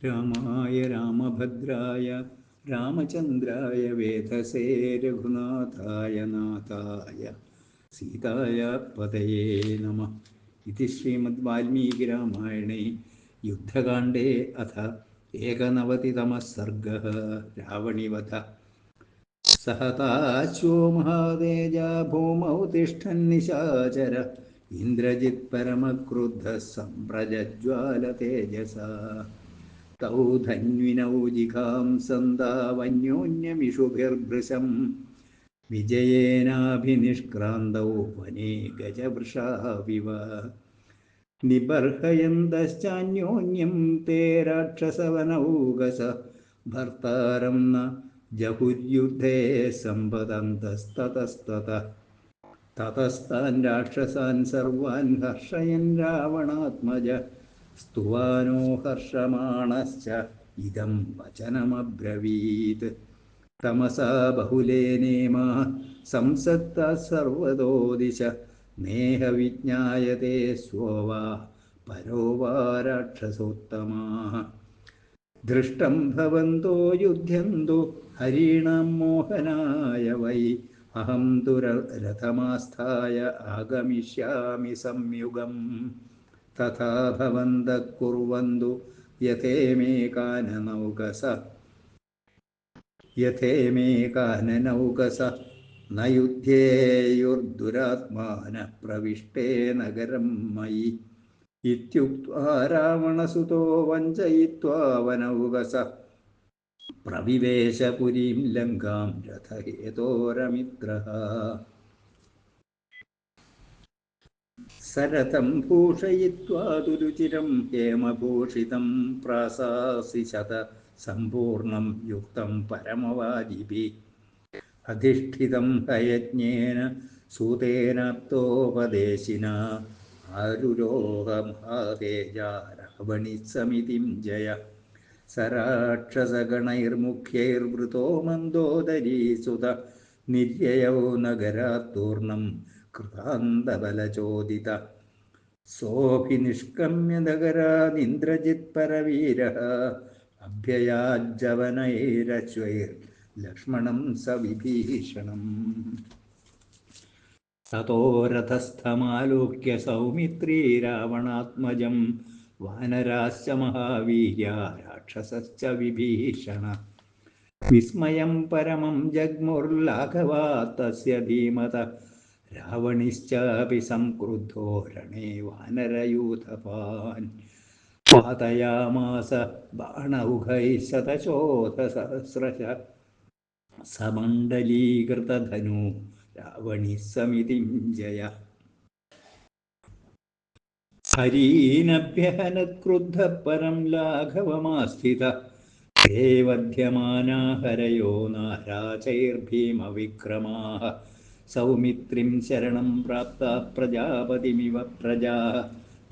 രാമായ രാമഭദ്രായ രാമചന്ദ്രായ വേധസേ രഘുനാഥായ നാഥായ സീതായ പതയേ നമഃ. ഇതി ശ്രീമദ് വാൽമീകി രാമായണേ യുദ്ധകാണ്ഡേ അഥ ഏകനവതിതമഃ സർഗഃ. രാവണിവധ. സഹതാശ്വോ മഹാതേജാ ഭൂമൗ തിഷ്ഠന്നിശാചര ഇന്ദ്രജിത് പരമക്രുദ്ധഃ സംപ്രജജ്വാല തേജസാ. തൗ ധന്വിനൗ ജിഘാംസന്താവന്യോന്യമിഷുഭിർഭൃശം വിജയേനാഭിനിഷ്ക്രാന്തൗ വനേ ഗജവൃഷാവിവ. നിബർഹയന്തശ്ചാന്യോന്യം തേ രാക്ഷസവനൗകസ ഭർത്താരം ന ജഹുര്യുദ്ധേ സമ്പതന്തസ്തതസ്തതഃ. തതസ്താൻ രാക്ഷസാൻ സർവാൻ ഹർഷയൻ രാവണാത്മജ സ്തുവാനോ ഹർഷമാണശ്ച ഇദം വചനമബ്രവീത്. തമസാ ബഹുലേനേമാ സംസക്താ സർവതോ ദിശ നേഹ വിജ്ഞായതേ സ്വവാ പരോ വാ രാക്ഷസോത്തമാഃ. ദൃഷ്ടം ഭവന്തോ യുധ്യന്തു ഹരീണാം മോഹനായ വൈ അഹം തു രഥമാസ്ഥായ ആഗമിഷ്യാമി സംയുഗം. തഥാ ഭവന്തഃ കുർവന്തു യഥേമേ കാനനൗകസഃ ന യുധ്യേയുർദുരാത്മാനഃ പ്രവിഷ്ടേ നഗരം മയി. ഇത്യുക്ത്വാ രാവണസുതോ വഞ്ചയിത്വാ വനൗകസഃ പ്രവിവേശ പുരീം ലങ്കാം രഥഹേതോരമിത്രഃ. സരഥം ഭൂഷയിത്വാ തുരുചിരം ഹേമഭൂഷിതം പ്രാസാസി ശതസമ്പൂർണം യുക്തം പരമവാജിഭിഃ. അധിഷ്ഠിതം ഹയജ്ഞേന സൂതേനാപ്തോപദേശിനാ ആരുരോഹ മഹാതേജാ രാവണിഃ സമിതിം ജയ. സ രാക്ഷസഗണൈർമുഖ്യൈർവൃതോ മന്ദോദരീസുതഃ നിര്യയൗ നഗരാത്തൂർണം കൃതാന്തബലചോദിതഃ. സോऽഭിനിഷ്ക്രമ്യ നഗരാദിന്ദ്രജിത് പരവീരഃ അഭ്യയാജ്ജവനൈരശ്വൈർലക്ഷ്മണം സവിഭീഷണം. തതോ രഥസ്ഥമാലോക്യ സൗമിത്രീ രാവണാത്മജം വാനരാശ്ച മഹാവീര്യാ രാക്ഷസശ്ച വിഭീഷണ. വിസ്മയം പരമം ജഗ്മുർലാഘവാ തസ്യ ധീമതഃ രാവണിശ്ചാപി സംക്രുദ്ധോ രണേ വാനരയൂഥപാൻ. പാതയാമാസ ബാണൗഘൈഃ ശതശോഥസഹസ്രശഃ സമണ്ഡലീകൃതധനൂ രാവണിഃ സമിതിം ജയ. ഹരീനഭ്യഹനത്ക്രുദ്ധഃ പരം ലാഘവമാസ്ഥിതഃ തേ വധ്യമാനാ ഹരയോ നാരാചൈർഭീമവിക്രമാഃ. സൗമിത്രിം ശരണം പ്രാപ്താഃ പ്രജാപതിമിവ പ്രജാഃ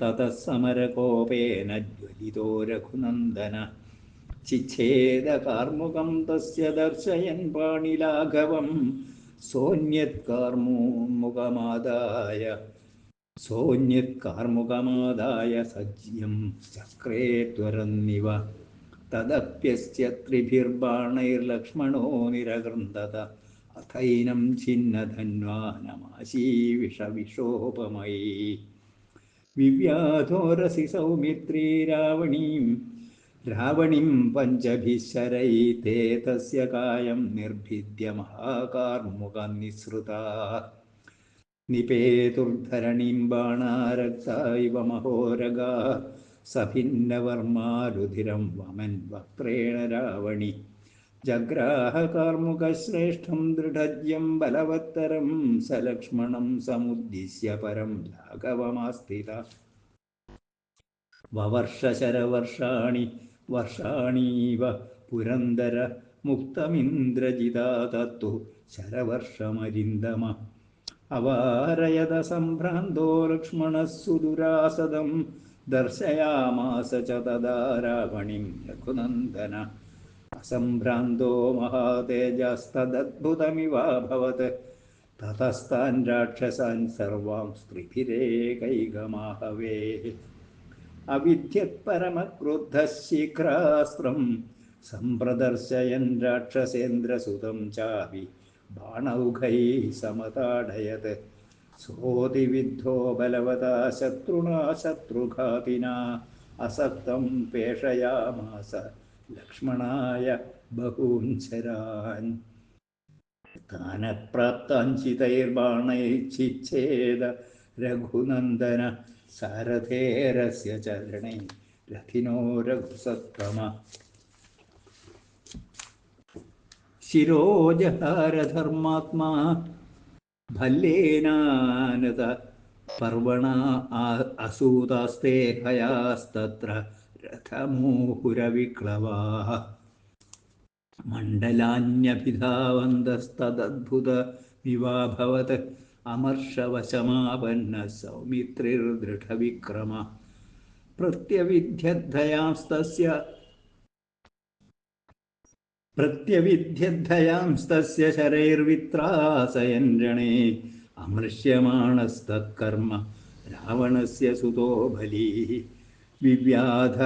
തതഃ സമരകോപേന ജ്വലിതോ രഘുനന്ദനഃ. ചിച്ഛേദകാർമുകം തസ്യ ദർശയൻ പാണിലാഘവം സോന്യത്കാർമുകമാദായ സജ്യം ചക്രേ ത്വരന്നിവ. തദപ്യസ്യ ത്രിഭിർബാണൈർലക്ഷ്മണോ നിരകൃന്ദത അഥൈനം ഛിന്നധന്വാനമാശീവിഷവിഷോപമൈ. വിവ്യാധോരസി സൗമിത്രീ രാവണിം പഞ്ചഭിഃ ശരൈഃ തേ തസ്യ കായം നിർഭിദ്യ മഹാകാർമുക നിസ്സൃതാഃ. നിപേതുർധരണീം ബാണാ രക്താ ഇവ മഹോരഗാഃ സഭിന്നവർമാരുധിരം വമൻ വക്ത്രേണ രാവണി. ജഗ്രാഹ കാർമുകശ്രേഷ്ഠം ദൃഢജ്യം ബലവത്തരം സലക്ഷ്മണം സമുദ്ദിശ്യ പരം ലാഘവമാസ്ഥിതഃ. വവർഷ ശരവർഷാണി വർഷാണീവ പുരന്ദര മുക്തമിന്ദ്രജിതാ തത്തു ശരവർഷമരിന്ദമ. അവാരയത സംഭ്രാന്തോ ലക്ഷ്മണഃ സുദുരാസദം ദർശയാമാസ ച തദാ രാവണിം രഘുനന്ദന. അസംഭ്രാന്തോ മഹാതേജസ്തദദ്ഭുതമിവാഭവത് തതസ്താൻ രാക്ഷസാൻ സർവാൻ സ്ത്രീഭിരേകൈകമാഹവേ. അവിദ്യത്പരമക്രുദ്ധഃ ശീഘ്രാസ്ത്രം സംപ്രദർശയൻ രാക്ഷസേന്ദ്രസുതം ചാപി ബാണൗഘൈ സമതാടയത്. സോതിവിദ്ധോ ബലവതാ ശത്രുണാ ശത്രുഘാതിനാ അസക്തം പേഷയാമാസ ലക്ഷ്മണായ ബഹൂൻശരാൻ. സ്ഥാനപ്രാപ്താഞ്ചിതൈർബാണൈശ്ചിച്ഛേദ രഘുനന്ദന സാരഥേരസ്യ ചരണേ രഥിനോ രഘുസത്തമ. ശിരോജഹാരധർമാത്മാ ഭല്ലേനാനത പർവണ അസൂതാസ്തേ ഹയാസ്തത്ര രഥമോഹുരവിക്ലവാഃ. മണ്ഡലാന്യഭിധാവന്തസ്തദ്ഭുത വിവാഭവത് അമർഷവശമാപന്ന സൗമിത്രിർദൃഢവിക്രമ. പ്രത്യവിദ്യദ്ധയാംസ്തസ്യ ശരൈർവിത്രാസയൻ രണേ അമൃഷ്യമാണസ്തത്കർമ്മ രാവണസ്യ സുതോ ബലീ. വിവ്യാധ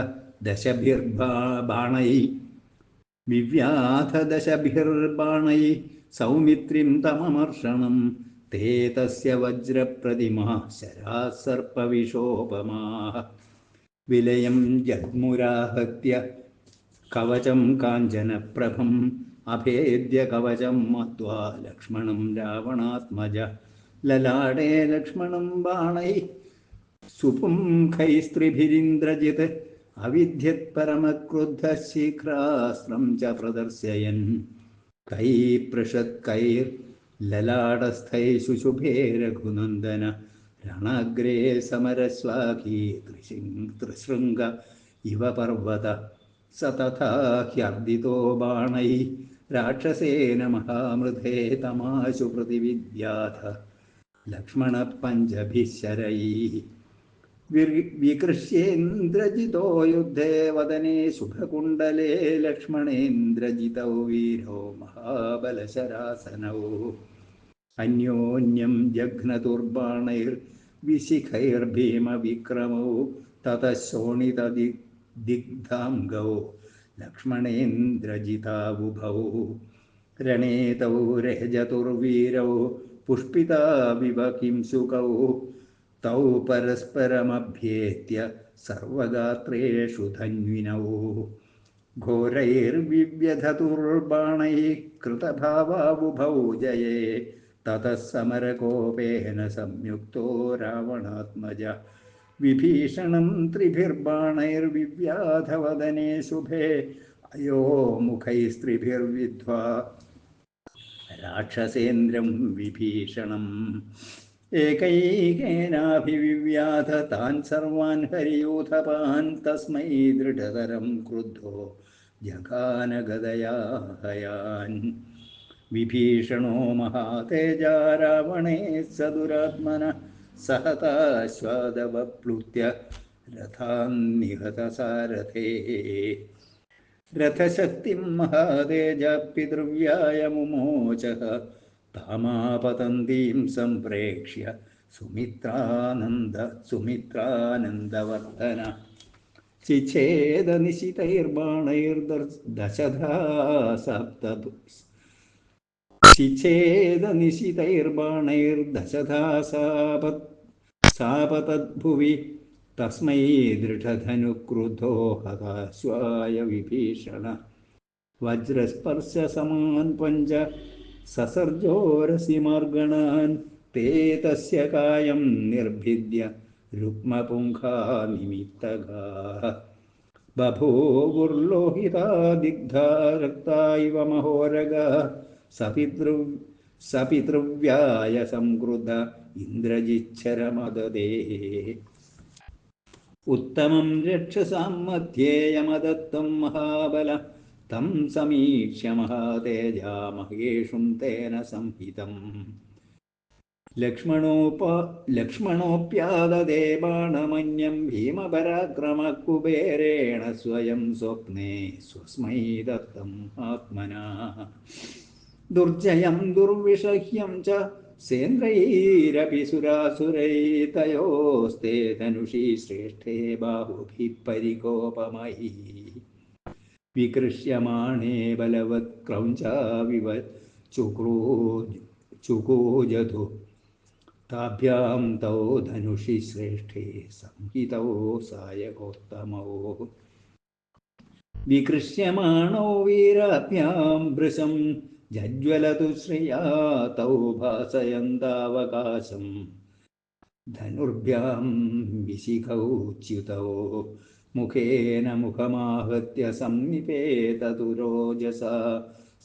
ദശഭിർബാണൈ സൗമിത്രിം തമമർഷണം. തേ തസ്യ വജ്രപ്രതിമാ ശരാസർപ്പവിശോപമാഃ. വിലയം ജഗ്മുരാഹത്യ കവചം കാഞ്ചനപ്രഭം അഭേദ്യ കവചം മത്വാ ലക്ഷ്മണം രാവണാത്മജ. ലലാടേ ലക്ഷ്മണം ബാണൈ സുപുംഖൈസ്ത്രിഭിരിന്ദ്രജിത് അവിദ്യത്പരമക്രുദ്ധഃ ശീഘ്രാസ്ത്രം ച പ്രദർശയൻ. കൈപൃഷത്കൈർലലാടസ്ഥൈ ശുശുഭേ രഘുനന്ദന രണാഗ്രേ സമരസ്വാകീ ത്രിശൃംഗ ഇവ പർവത. സ തഥാ ഹ്യർദിതോ ബാണൈ രാക്ഷസേന മഹാമൃധേ തമാശു പ്രതിവിദ്യാഥ ലക്ഷ്മണ പഞ്ചഭിഃ ശരൈഃ. വികൃഷ്യേന്ദ്രജിതോ യുദ്ധേ വദനേ ശുഭകുണ്ഡലേ ലക്ഷ്മണേന്ദ്രജിതൗ വീരോ മഹാബലശരാസനൗ. അന്യോന്യം ജഘ്നതുർബാണൈർവിശിഖൈർഭീമവിക്രമൗ തതഃ ശോണിതദിഗ്ധാംഗൗ ലക്ഷ്മണേന്ദ്രജിതാവുഭൗ. രണേ തൗ രജതുർവീരൗ പുഷ്പിതാവിവ കിംസുകൗ. തൗ പരസ്പരമഭ്യേത്യ സർവഗാത്രേഷു ധന്വിനൗ. ഘോരൈർവിവ്യധതുർബാണൈഃ കൃതഭാവാവുഭൗ ജയേ. തതഃ സമരകോപേന സംയുക്തോ രാവണാത്മജ. വിഭീഷണം ത്രിഭിർബാണൈർവിവ്യാധവദനേ ശുഭേ അയോ മുഖൈസ്ത്രിഭിർവിദ്ധ്വാ രാക്ഷസേന്ദ്രം വിഭീഷണം. ഏകൈകേനാഭിവിവ്യാധ താൻ സർവാൻ ഹരിയൂഥപാൻ. തസ്മൈ ദൃഢതരം ക്രുദ്ധോ ജഘാന ഗദയാ ഹയാൻ. വിഭീഷണോ മഹാതേജാ രാവണേ സദുരാത്മന സഹതാശ്വാദവപ്ലുത്യ രഥാൻ നിഹത സാരഥേ. രഥശക്തിം മഹാതേജ പിതൃവ്യായ മുമോചഃ. താമാപതന്തീം സംപ്രേക്ഷ്യ സുമിത്രാനന്ദവർദ്ധന. ശിച്ഛേദനിശിതൈർബാണൈർദശധാ സാപതദ്ഭുവി. തസ്മൈ ദൃഢധനുക്രുദ്ധോ ഹതാശ്വായ വിഭീഷണ. വജ്രസ്പർശസമാൻ പഞ്ച സസർജോരസിമാർഗണാൻ. തേ തസ്യ കായം നിർഭിദ്യ രുക്മപുംഖാ നിമിത്തഗാഃ. ബഭൂവുർലോഹിതാ ദിഗ്ധാ രക്താ ഇവ മഹോരഗാഃ. സപിതൃവ്യായ സംക്രുദ്ധ ഇന്ദ്രജിച്ഛരമദദേ. ഉത്തമം രക്ഷസാം മധ്യേ യമദത്തം മഹാബല. തം സമീക്ഷ്യ മഹാതേജാ മഹേഷും തേന സംഹിതം. ലക്ഷ്മണോപ്യാദദേ ബാണമന്യം ഭീമപരാക്രമ കുബേരേണ സ്വയം സ്വപ്നേ സ്വസ്മൈ ദത്തം ആത്മനാ. ദുർജയം ദുർവിഷഹ്യം ച सेन्द्रैरपि सुरासुरैर्तयोस्ते धनुषि श्रेष्ठे बाहुभिः परिकोपमैः विकृष्यमाणे बलवत्क्रौञ्चाविव चुकोजतु ताभ्यां तौ धनुषि श्रेष्ठे संहितौ सायकोत्तमौ विकृष्यमाणौ वीराभ्यां भृशं जज्वलतु श्रिया तौ भासयन्तावकाशं धनुर्भ्यां विशिखौ च्युतौ मुखेन मुखमाहत्य सन्निपेततुरोजसा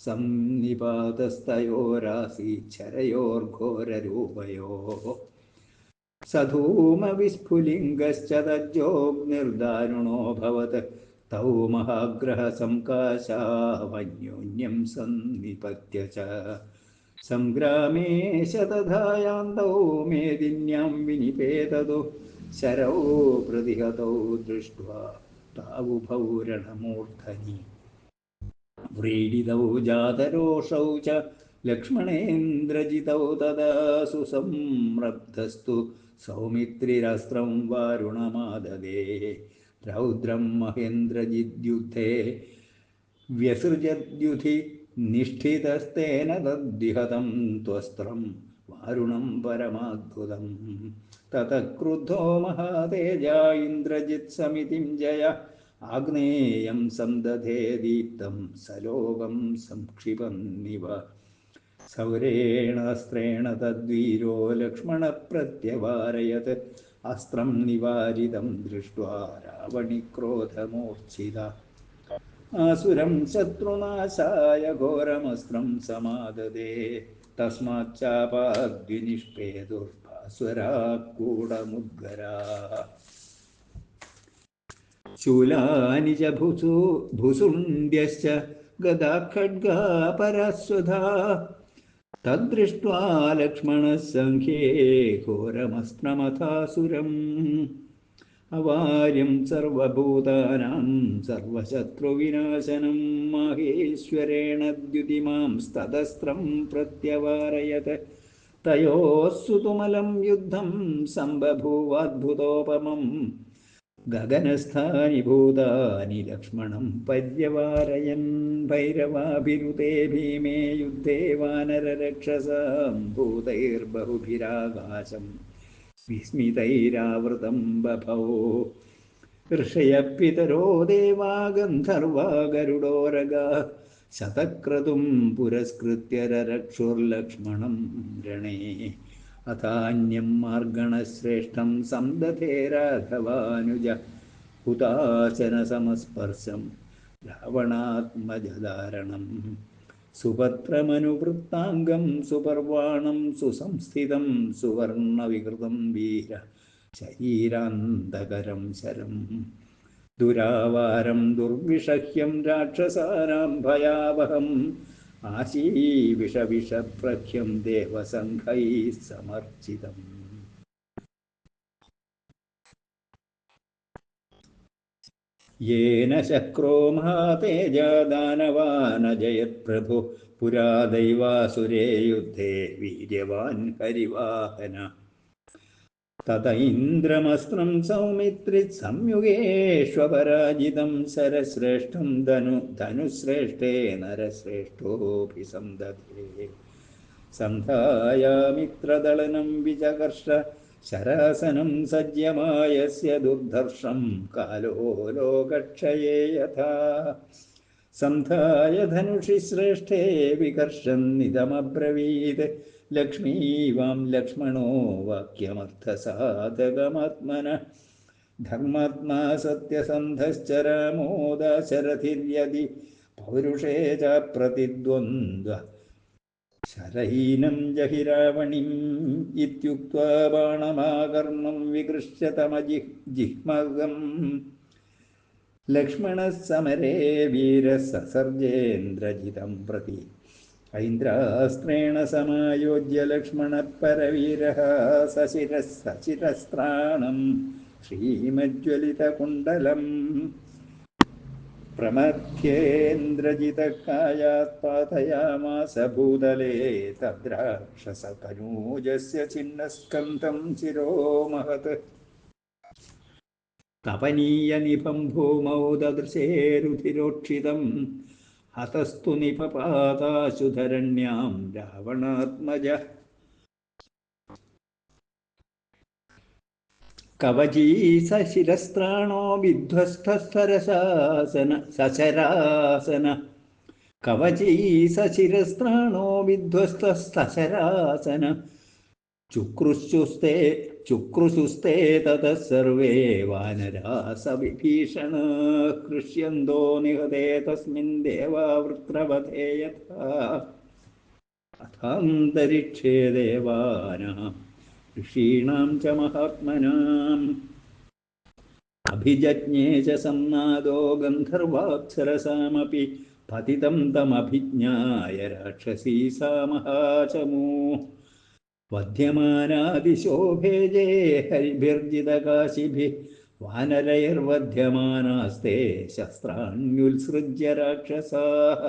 सन्निपातस्तयोरासीच्छरयोर्घोररूपयोः सधूमविस्फुलिङ्गश्च तज्जोग्निर्दारुणोऽभवत् तौ महाग्रहसङ्काशावन्योन्यं सन्निपत्य च संग्रामे शतधायान्तौ मेदिन्यां विनिपेततो शरौ प्रतिहतौ दृष्ट्वा तावुभौ रणमूर्धनि व्रीडितौ जातरोषौ च लक्ष्मणेन्द्रजितौ तदा सुसंरब्धस्तु सौमित्रिरस्त्रं वारुणमाददे रौद्रं महेन्द्रजिद्युद्धे व्यसृजद्युधि निष्ठितस्तेन तद्विहतं त्वस्त्रं वारुणं परमाद्भुतं ततः क्रुद्धो महातेजा इन्द्रजित्समितिं जय आग्नेयं संदधे दीप्तं सलोकं संक्षिपन्निव सौरेणास्त्रेण तद्वीरो लक्ष्मणप्रत्यवारयत् अस्त्रं निवारितं दृष्ट्वा रावणिक्रोधमूर्च्छिता आसुरं शत्रुनाशाय घोरमस्त्रं समाददे तस्माच्चापाद्विनिष्पेदुर्भास्वरा कूढमुद्गरा शूलानि च भुसुण्ड्यश्च गदा खड्गा परस्वधा तद्दृष्ट्वा लक्ष्मणः सङ्ख्ये घोरमस्त्रमथासुरम् अवार्यं सर्वभूतानां सर्वशत्रुविनाशनं माहेश्वरेण द्युतिमां स्तदस्त्रं प्रत्यवारयत् तयोः सुतुमलं युद्धं सम्बभूवाद्भुतोपमम् गगनस्थानि भूतानि लक्ष्मणं पर्यवारयन् भैरवाभिरुते भीमे युद्धे वानररक्षसां भूतैर्बहुभिराकाशम् विस्मितैरावृतं बभौ ऋषयः पितरो देवा गन्धर्वा गरुडोरगा शतक्रतुं पुरस्कृत्य ररक्षुर्लक्ष्मणं रणे अथान्यं मार्गणश्रेष्ठं संदधे राघवानुज हुताशनसमस्पर्शं रावणात्मजदारणम् सुपत्रमनुवृत्ताङ्गं सुपर्वाणं सुसंस्थितं सुवर्णविकृतं वीर शरीरान्तकरं शरं दुरावारं दुर्विषह्यं राक्षसानां भयावहम् आशीविषविषप्रख्यं देवसङ्घैः समर्चितम् येन शक्रो महातेजा दानवानजयत्प्रभु पुरा दैवासुरे युद्धे वीर्यवान् हरिवाहन तत इन्द्रमस्त्रं सौमित्रित् संयुगेष्वपराजितं शरश्रेष्ठं धनुश्रेष्ठे नरश्रेष्ठोऽपि संदधे सन्धायामित्रदलनं विचकर्ष शरासनं सज्यमायस्य दुर्धर्षं कालो लोकक्षये यथा सन्धाय धनुषि श्रेष्ठे विकर्षन्निदमब्रवीत् लक्ष्मीवां लक्ष्मणो वाक्यमर्थसाधकमात्मनः धर्मात्मा सत्यसन्धश्च रामो दाशरथिर्यदि पौरुषे च प्रतिद्वन्द्व शरहीनं जहि रावणिम् इत्युक्त्वा बाणमाकर्णं विकृष्यतमजिह्मगम् लक्ष्मणः समरे वीरः ससर्जेन्द्रजितं प्रति ऐन्द्रास्त्रेण समायोज्य लक्ष्मणः परवीरः सशिरस्त्राणं श्रीमज्ज्वलितकुण्डलम् प्रमथ्येन्द्रजितकायात् पातयामास भूतले तद्राक्षसतनूजस्य छिन्नस्कन्धं शिरो महत् तपनीयनिभं भूमौ ददृशे रुधिरोक्षितं हतस्तु निपपाताशुधरण्यां रावणात्मज कवची सशिरस्त्राणो विध्वस्तस्तरशासन कवची सशिरस्त्राणो विध्वस्तस्तशरासन चुक्रुशुस्ते ततः सर्वे वानरास विभीषणाः कृष्यन्तो निहते तस्मिन् देवावृत्रवधे यथा अथान्तरिक्षे देवानां ऋषीणां च महात्मनाम् अभिजज्ञे च संनादो गन्धर्वाप्सरसामपि पतितं तमभिज्ञाय राक्षसी सा महाचमू वध्यमानादिशो भेजे हरिभिर्जितकाशिभिः वानरैर्वध्यमानास्ते शस्त्राण्युत्सृज्य राक्षसाः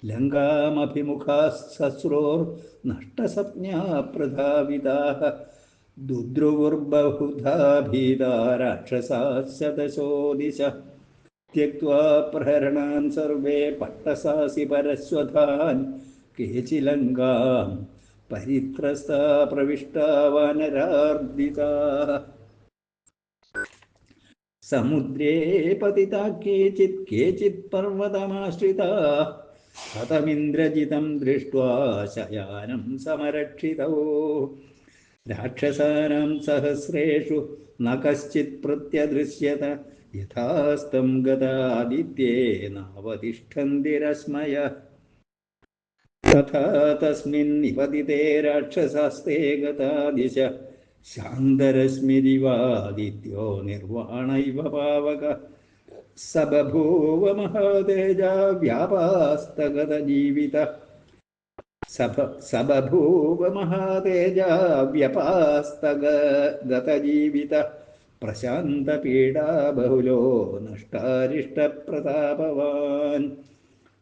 लङ्कामभिमुखाः सस्रोर्नष्टसप्न्याः प्रधाविताः दुद्रुवुर्बहुधा भीता राक्षसाः शतशो दिशः त्यक्त्वा प्रहरणान् सर्वे पट्टसासि परश्वथान् केचिलङ्कां परित्रस्ता प्रविष्टा वानरार्दिताः समुद्रे पतिता केचित् पर्वतमाश्रिताः हतमिन्द्रजितं दृष्ट्वा शयानं समरक्षितौ राक्षसानां सहस्रेषु न कश्चित् प्रत्यदृश्यत यथास्तं गतादित्ये नावतिष्ठन्ति रश्मयः तथा तस्मिन् निपतिते राक्षसास्ते गता दिश शान्तरश्मिरिवादित्यो निर्वाणैव पावकः स बभूव महातेजा व्यापास्तगतजीवितः स बभूव महातेजा व्यपास्तगतजीवितः प्रशान्तपीडा बहुलो नष्टारिष्टप्रतापवान्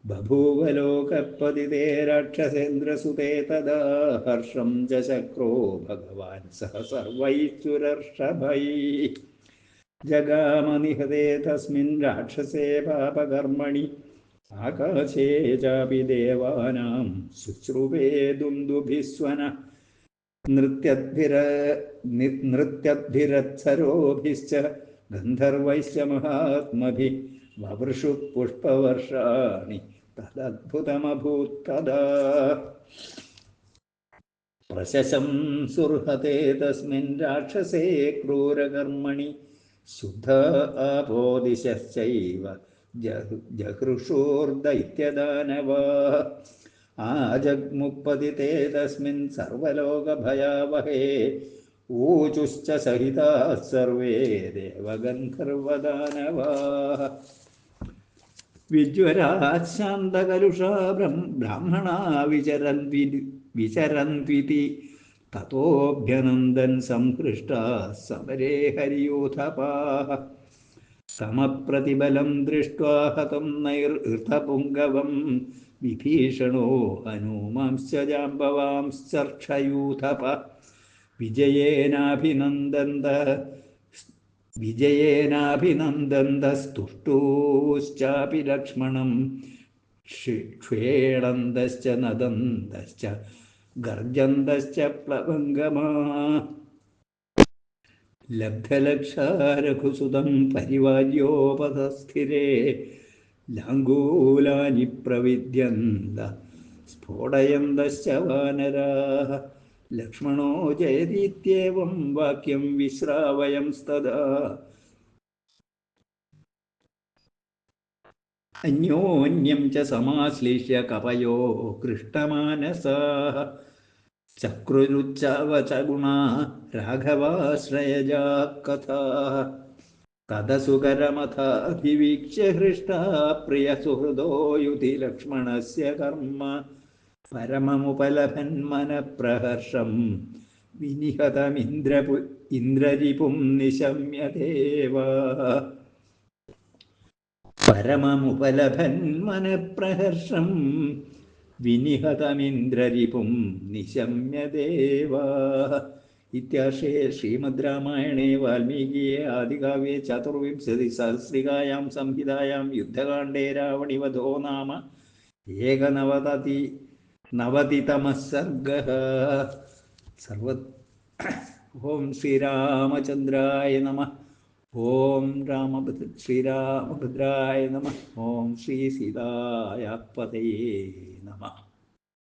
बभूव लोकपतिते राक्षसेन्द्रसुते तदा हर्षं च चक्रो भगवान् सह सर्वैश्चुरर्षभैः जगामनिहते तस्मिन् राक्षसे पापकर्मणि आकाशे चापि देवानां शुश्रुवे दुन्दुभिस्वनः नृत्यद्भिरत्सरोभिश्च गन्धर्वैश्च महात्मभिः ववृषुः पुष्पवर्षाणि तदद्भुतमभूत् तदा प्रशशंसुर्हते तस्मिन् राक्षसे क्रूरकर्मणि शुद्ध आपो दिशश्चैव जहृषोर्दैत्यदानवाः आजग्मुक्पतिते तस्मिन् सर्वलोकभयावहे ऊचुश्च सहिताः सर्वे देवगन्धर्वदानवाः विज्वराः शान्तकलुषा ब्राह्मणा विचरन्त्विति ततोऽभ्यनन्दन् संहृष्टाः समरे हरियूथपाः समप्रतिबलं दृष्ट्वा हतं नैरृतपुङ्गवं विभीषणो हनूमांश्च जाम्बवांश्चर्क्षयूथप विजयेनाभिनन्दन्तस्तुष्टुश्चापि लक्ष्मणं क्ष्वेळन्दश्च नदन्दश्च गर्जन्दश्च प्लवङ्गमा लब्धलक्षारघुसुतं परिवार्योपतस्थिरे लाङ्गूलानि प्रविद्यन्त स्फोटयन्तश्च वानराः लक्ष्मणो जयतीत्येवं वाक्यं विश्रावयंस्तदा अन्योन्यं च समाश्लिष्य कवयो कृष्टमानसाः चक्रुरुच्चावच गुणा राघवाश्रयजा कथाः तदसुकरमथाभिवीक्ष्य हृष्टा प्रियसुहृदो युधि लक्ष्मणस्य कर्म परममुपलभन्मनप्रहर्षं विनिहतमिन्द्ररिपुं निशम्य देवा പരമമുപലഭൻ മനഃപ്രഹർഷം വിനിഹതമിന്ദ്രരിപും നിശമ്യദേവ. ഇത്യാർഷേ ശ്രീമദ് രാമായണേ വാൽമീകിയെ ആദികാവ്യേ ചതുർവിംശതിസഹസ്രികായാം സംഹിതായാം യുദ്ധകാണ്ഡേ രാവണിവധോ നാമ നവതിതമഃ സർഗഃ. ഓം ശ്രീരാമചന്ദ്രായ നമഃ. ഓം ശ്രീരാമഭദ്രായ നമഃ. ഓം ശ്രീ സീതായ പതയേ നമഃ.